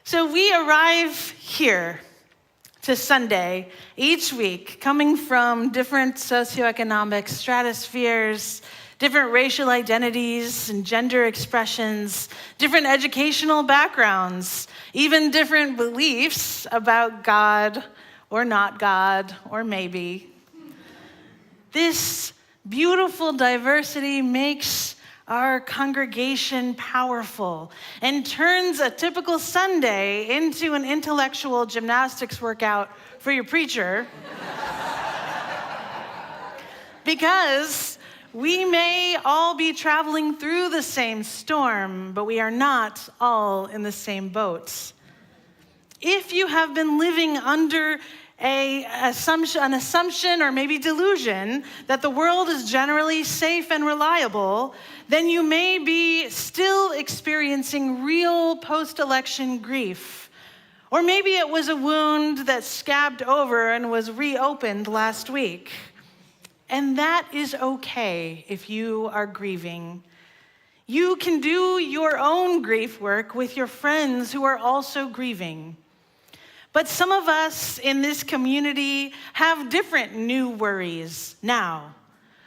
So we arrive here to Sunday each week, coming from different socioeconomic stratospheres, different racial identities and gender expressions, different educational backgrounds, even different beliefs about God or not God, or maybe. This beautiful diversity makes our congregation powerful and turns a typical Sunday into an intellectual gymnastics workout for your preacher. Because we may all be traveling through the same storm, but we are not all in the same boat. If you have been living under an assumption or maybe delusion that the world is generally safe and reliable, then you may be still experiencing real post-election grief. Or maybe it was a wound that scabbed over and was reopened last week. And that is okay if you are grieving. You can do your own grief work with your friends who are also grieving. But some of us in this community have different new worries now.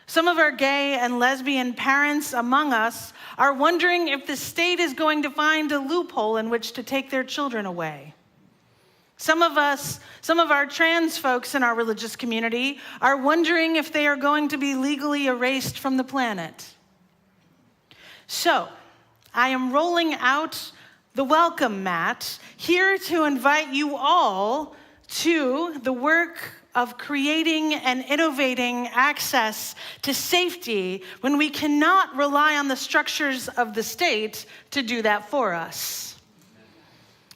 Some of our gay and lesbian parents among us are wondering if the state is going to find a loophole in which to take their children away. Some of our trans folks in our religious community are wondering if they are going to be legally erased from the planet. So, I am rolling out the welcome mat, here to invite you all to the work of creating and innovating access to safety when we cannot rely on the structures of the state to do that for us.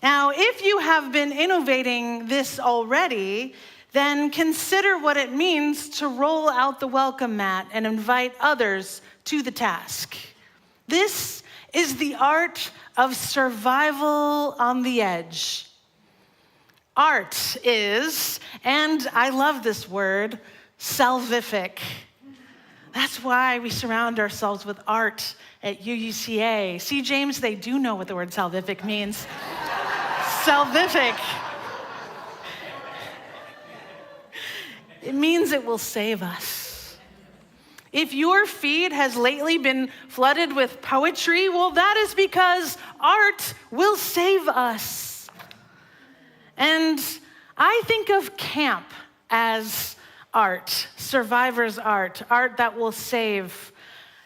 Now, if you have been innovating this already, then consider what it means to roll out the welcome mat and invite others to the task. This is the art of survival on the edge. Art is, and I love this word, salvific. That's why we surround ourselves with art at UUCA. See, James, they do know what the word salvific means. Salvific. It means it will save us. If your feed has lately been flooded with poetry, well, that is because art will save us. And I think of camp as art, survivor's art, art that will save.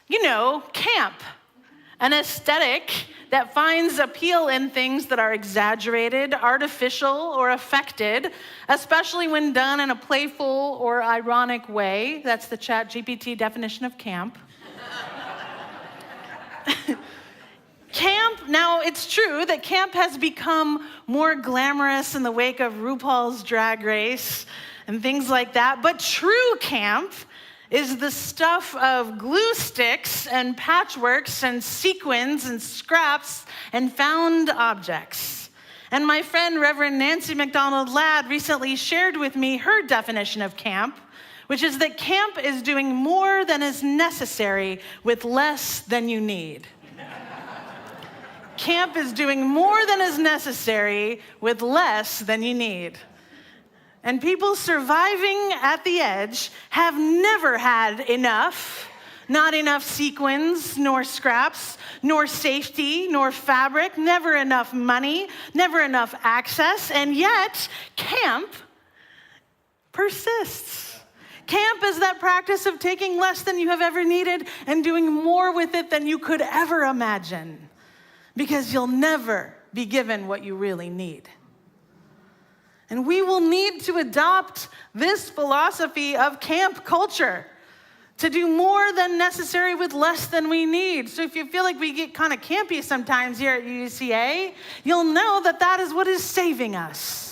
You know, camp, an aesthetic that finds appeal in things that are exaggerated, artificial, or affected, especially when done in a playful or ironic way. That's the ChatGPT definition of camp. Camp, now it's true that camp has become more glamorous in the wake of RuPaul's Drag Race and things like that, but true camp is the stuff of glue sticks and patchworks and sequins and scraps and found objects. And my friend Reverend Nancy McDonald Ladd recently shared with me her definition of camp, which is that camp is doing more than is necessary with less than you need. Camp is doing more than is necessary with less than you need. And people surviving at the edge have never had enough, not enough sequins, nor scraps, nor safety, nor fabric, never enough money, never enough access, and yet camp persists. Camp is that practice of taking less than you have ever needed and doing more with it than you could ever imagine, because you'll never be given what you really need. And we will need to adopt this philosophy of camp culture to do more than necessary with less than we need. So if you feel like we get kind of campy sometimes here at UUCA, you'll know that that is what is saving us.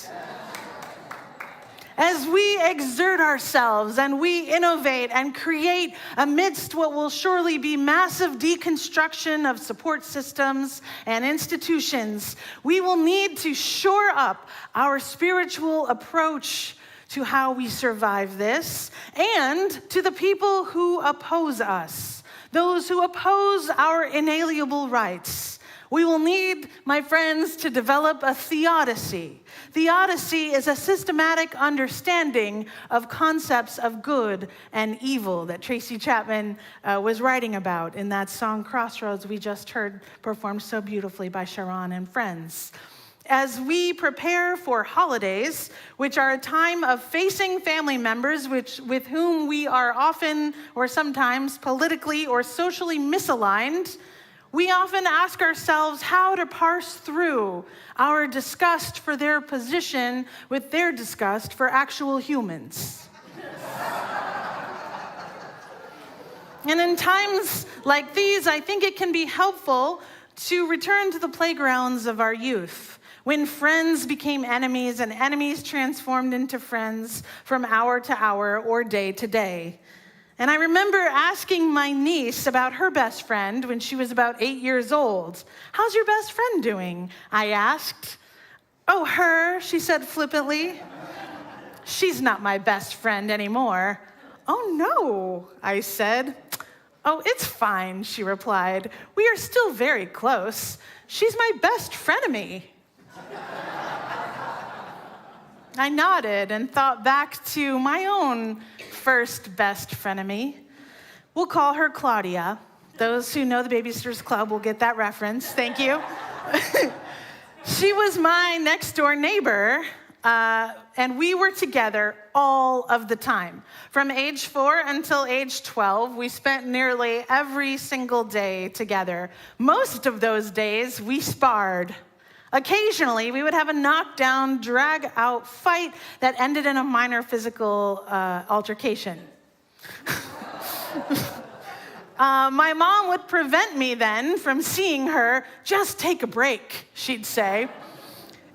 As we exert ourselves and we innovate and create amidst what will surely be massive deconstruction of support systems and institutions, we will need to shore up our spiritual approach to how we survive this and to the people who oppose us, those who oppose our inalienable rights. We will need, my friends, to develop a theodicy. Theodicy is a systematic understanding of concepts of good and evil that Tracy Chapman was writing about in that song Crossroads we just heard performed so beautifully by Sharon and friends. As we prepare for holidays, which are a time of facing family members with whom we are often or sometimes politically or socially misaligned, we often ask ourselves how to parse through our disgust for their position with their disgust for actual humans. And in times like these, I think it can be helpful to return to the playgrounds of our youth, when friends became enemies and enemies transformed into friends from hour to hour or day to day. And I remember asking my niece about her best friend when she was about 8 years old. "How's your best friend doing?" I asked. "Oh, her," she said flippantly. "She's not my best friend anymore." "Oh, no," I said. "Oh, it's fine," she replied. "We are still very close. She's my best frenemy." I nodded and thought back to my own first best frenemy. We'll call her Claudia. Those who know the Babysitters Club will get that reference. Thank you. She was my next door neighbor, and we were together all of the time. From age 4 until age 12, we spent nearly every single day together. Most of those days, we sparred. Occasionally, we would have a knockdown, drag-out fight that ended in a minor physical altercation. My mom would prevent me then from seeing her. "Just take a break," she'd say.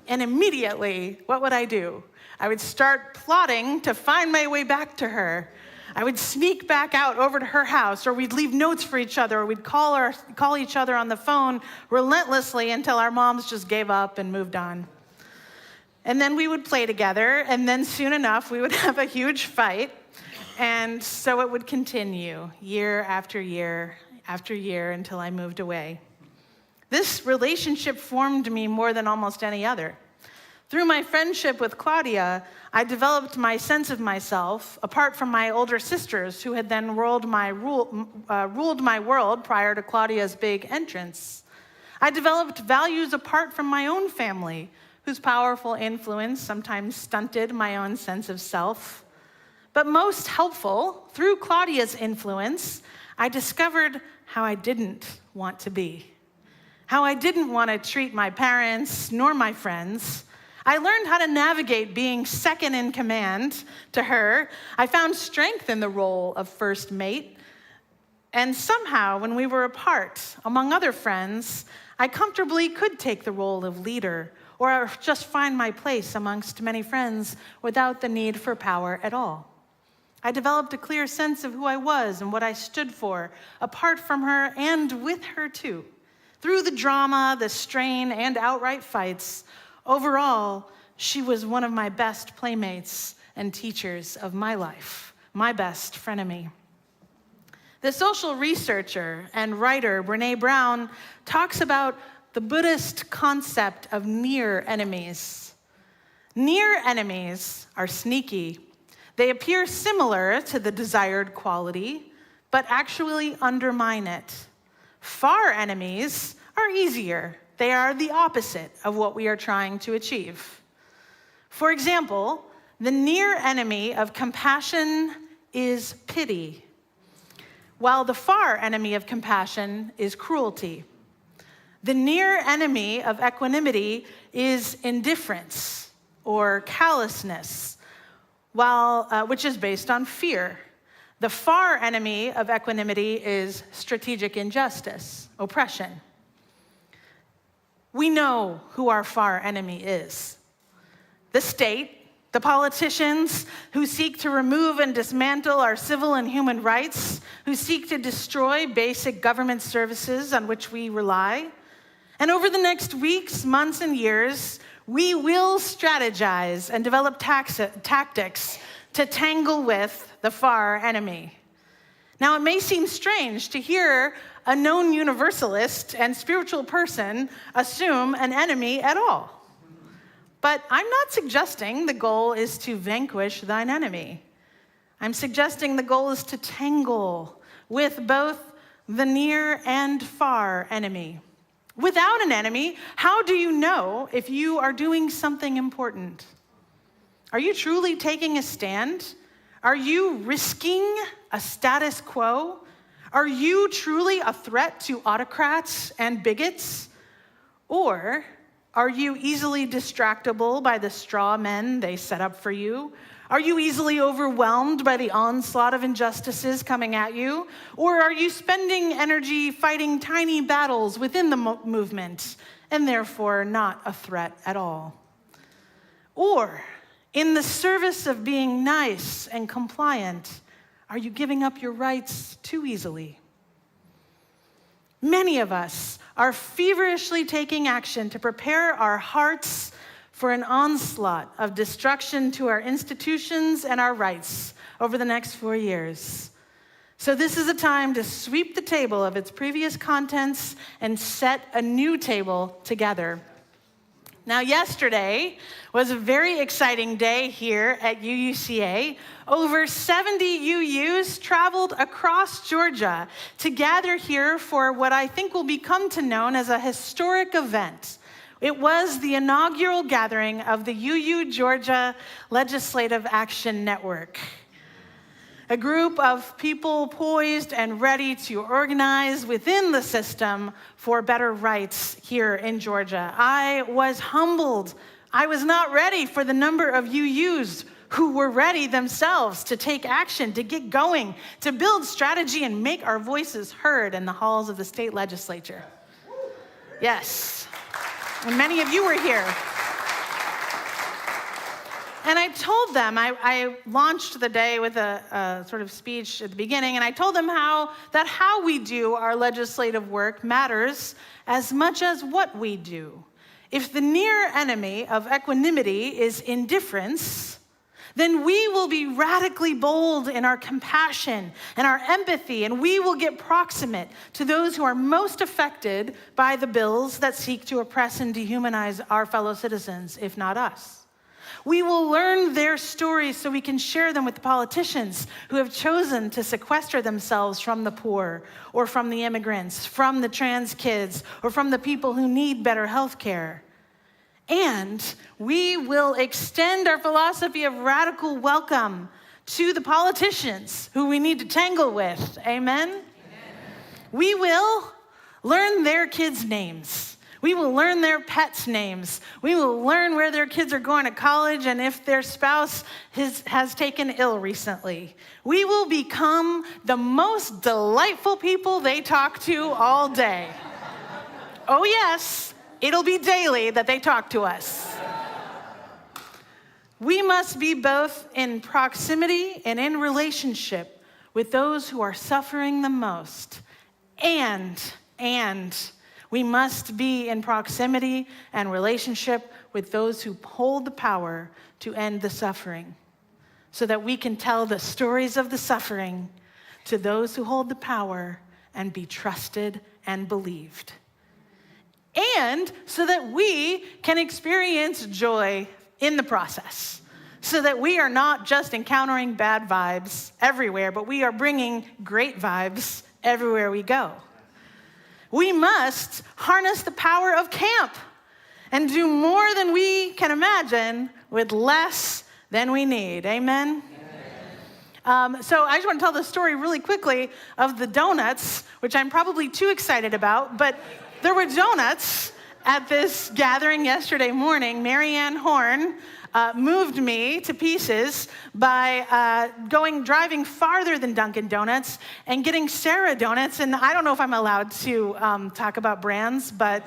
And immediately, what would I do? I would start plotting to find my way back to her. I would sneak back out over to her house, or we'd leave notes for each other, or we'd call each other on the phone relentlessly until our moms just gave up and moved on. And then we would play together, and then soon enough, we would have a huge fight. And so it would continue year after year after year until I moved away. This relationship formed me more than almost any other. Through my friendship with Claudia, I developed my sense of myself apart from my older sisters, who had then ruled my world prior to Claudia's big entrance. I developed values apart from my own family, whose powerful influence sometimes stunted my own sense of self. But most helpful, through Claudia's influence, I discovered how I didn't want to be, how I didn't want to treat my parents nor my friends. I learned how to navigate being second in command to her. I found strength in the role of first mate. And somehow, when we were apart, among other friends, I comfortably could take the role of leader, or just find my place amongst many friends without the need for power at all. I developed a clear sense of who I was and what I stood for, apart from her and with her too. Through the drama, the strain, and outright fights, overall, she was one of my best playmates and teachers of my life, my best frenemy. The social researcher and writer Brené Brown talks about the Buddhist concept of near enemies. Near enemies are sneaky. They appear similar to the desired quality, but actually undermine it. Far enemies are easier. They are the opposite of what we are trying to achieve. For example, the near enemy of compassion is pity, while the far enemy of compassion is cruelty. The near enemy of equanimity is indifference or callousness, which is based on fear. The far enemy of equanimity is strategic injustice, oppression. We know who our far enemy is. The state, the politicians who seek to remove and dismantle our civil and human rights, who seek to destroy basic government services on which we rely. And over the next weeks, months, and years, we will strategize and develop tactics to tangle with the far enemy. Now, it may seem strange to hear a known universalist and spiritual person assume an enemy at all. But I'm not suggesting the goal is to vanquish thine enemy. I'm suggesting the goal is to tangle with both the near and far enemy. Without an enemy, how do you know if you are doing something important? Are you truly taking a stand? Are you risking a status quo? Are you truly a threat to autocrats and bigots? Or are you easily distractible by the straw men they set up for you? Are you easily overwhelmed by the onslaught of injustices coming at you? Or are you spending energy fighting tiny battles within the movement and therefore not a threat at all? Or, in the service of being nice and compliant, are you giving up your rights too easily? Many of us are feverishly taking action to prepare our hearts for an onslaught of destruction to our institutions and our rights over the next 4 years. So this is a time to sweep the table of its previous contents and set a new table together. Now, yesterday was a very exciting day here at UUCA. Over 70 UUs traveled across Georgia to gather here for what I think will become to known as a historic event. It was the inaugural gathering of the UU Georgia Legislative Action Network, a group of people poised and ready to organize within the system for better rights here in Georgia. I was humbled. I was not ready for the number of UUs who were ready themselves to take action, to get going, to build strategy and make our voices heard in the halls of the state legislature. Yes. And many of you were here. And I told them, I launched the day with a sort of speech at the beginning, and I told them how we do our legislative work matters as much as what we do. If the near enemy of equanimity is indifference, then we will be radically bold in our compassion and our empathy, and we will get proximate to those who are most affected by the bills that seek to oppress and dehumanize our fellow citizens, if not us. We will learn their stories so we can share them with the politicians who have chosen to sequester themselves from the poor, or from the immigrants, from the trans kids, or from the people who need better health care. And we will extend our philosophy of radical welcome to the politicians who we need to tangle with. Amen? Amen. We will learn their kids' names. We will learn their pets' names. We will learn where their kids are going to college and if their spouse has taken ill recently. We will become the most delightful people they talk to all day. Oh, yes. It'll be daily that they talk to us. We must be both in proximity and in relationship with those who are suffering the most. And we must be in proximity and relationship with those who hold the power to end the suffering, so that we can tell the stories of the suffering to those who hold the power and be trusted and believed. And so that we can experience joy in the process, so that we are not just encountering bad vibes everywhere, but we are bringing great vibes everywhere we go. We must harness the power of camp and do more than we can imagine with less than we need. Amen? So I just want to tell the story really quickly of the donuts, which I'm probably too excited about, but there were donuts at this gathering yesterday morning. Marianne Horn moved me to pieces by driving farther than Dunkin' Donuts and getting Sarah Donuts. And I don't know if I'm allowed to talk about brands, but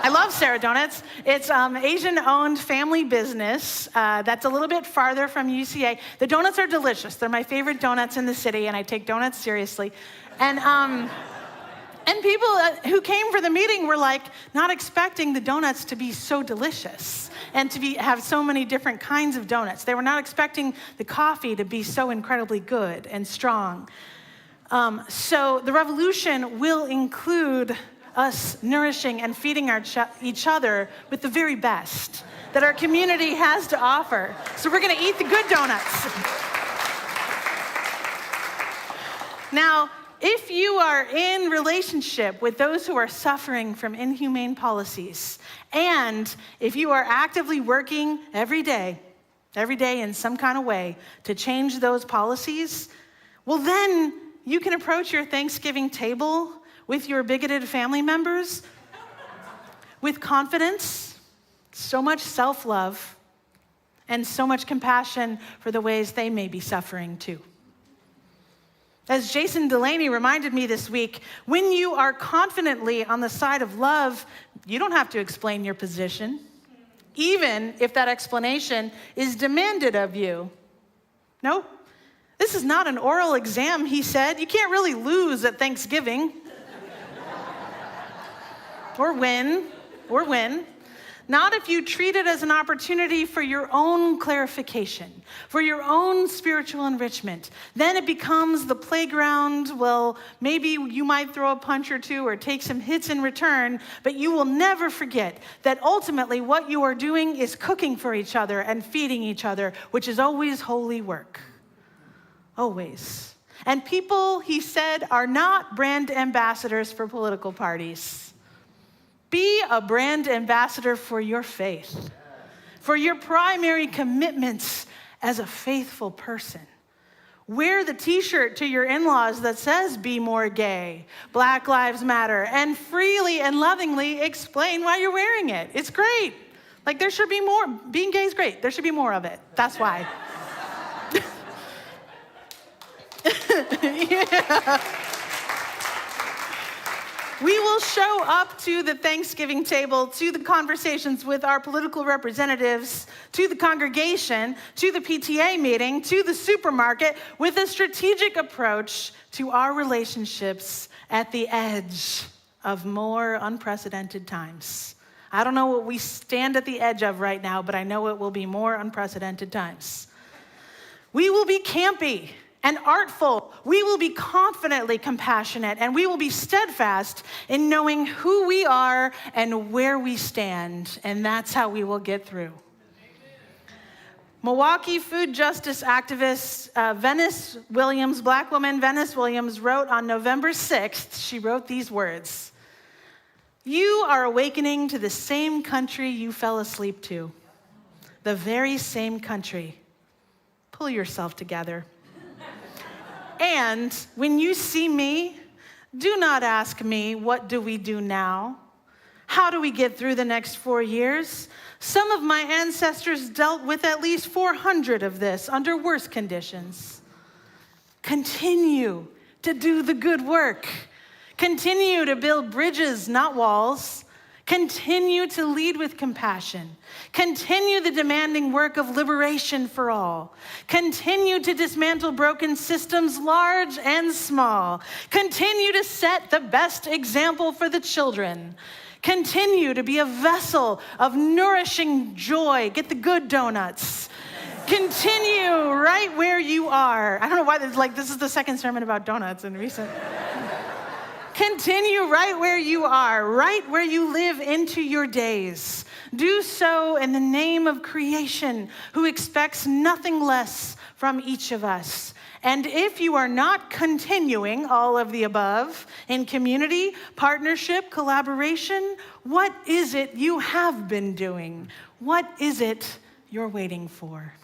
I love Sarah Donuts. It's Asian-owned family business that's a little bit farther from UCA. The donuts are delicious. They're my favorite donuts in the city, and I take donuts seriously. And people who came for the meeting were like not expecting the donuts to be so delicious and to have so many different kinds of donuts. They were not expecting the coffee to be so incredibly good and strong. So the revolution will include us nourishing and feeding each other with the very best that our community has to offer. So we're going to eat the good donuts. Now, if you are in relationship with those who are suffering from inhumane policies, and if you are actively working every day in some kind of way to change those policies, well, then you can approach your Thanksgiving table with your bigoted family members with confidence, so much self-love, and so much compassion for the ways they may be suffering too. As Jason Delaney reminded me this week, when you are confidently on the side of love, you don't have to explain your position, even if that explanation is demanded of you. No, this is not an oral exam, he said. You can't really lose at Thanksgiving. Or win. Not if you treat it as an opportunity for your own clarification, for your own spiritual enrichment. Then it becomes the playground. Well, maybe you might throw a punch or two or take some hits in return, but you will never forget that ultimately what you are doing is cooking for each other and feeding each other, which is always holy work. Always. And people, he said, are not brand ambassadors for political parties. Be a brand ambassador for your faith, for your primary commitments as a faithful person. Wear the t-shirt to your in-laws that says, "Be more gay, Black Lives Matter," and freely and lovingly explain why you're wearing it. It's great. Like, there should be more. Being gay is great. There should be more of it. That's why. Yeah. We will show up to the Thanksgiving table, to the conversations with our political representatives, to the congregation, to the PTA meeting, to the supermarket, with a strategic approach to our relationships at the edge of more unprecedented times. I don't know what we stand at the edge of right now, but I know it will be more unprecedented times. We will be campy and artful. We will be confidently compassionate, and we will be steadfast in knowing who we are and where we stand, and that's how we will get through. Milwaukee food justice activist Venice Williams, Black woman Venice Williams, wrote on November 6th, she wrote these words: "You are awakening to the same country you fell asleep to, the very same country. Pull yourself together. And when you see me, do not ask me, what do we do now? How do we get through the next 4 years? Some of my ancestors dealt with at least 400 of this under worse conditions. Continue to do the good work. Continue to build bridges, not walls. Continue to lead with compassion. Continue the demanding work of liberation for all. Continue to dismantle broken systems, large and small. Continue to set the best example for the children. Continue to be a vessel of nourishing joy. Get the good donuts. Continue right where you are." I don't know why this is the second sermon about donuts in recent. Continue right where you are, right where you live into your days. Do so in the name of creation, who expects nothing less from each of us. And if you are not continuing all of the above in community, partnership, collaboration, what is it you have been doing? What is it you're waiting for?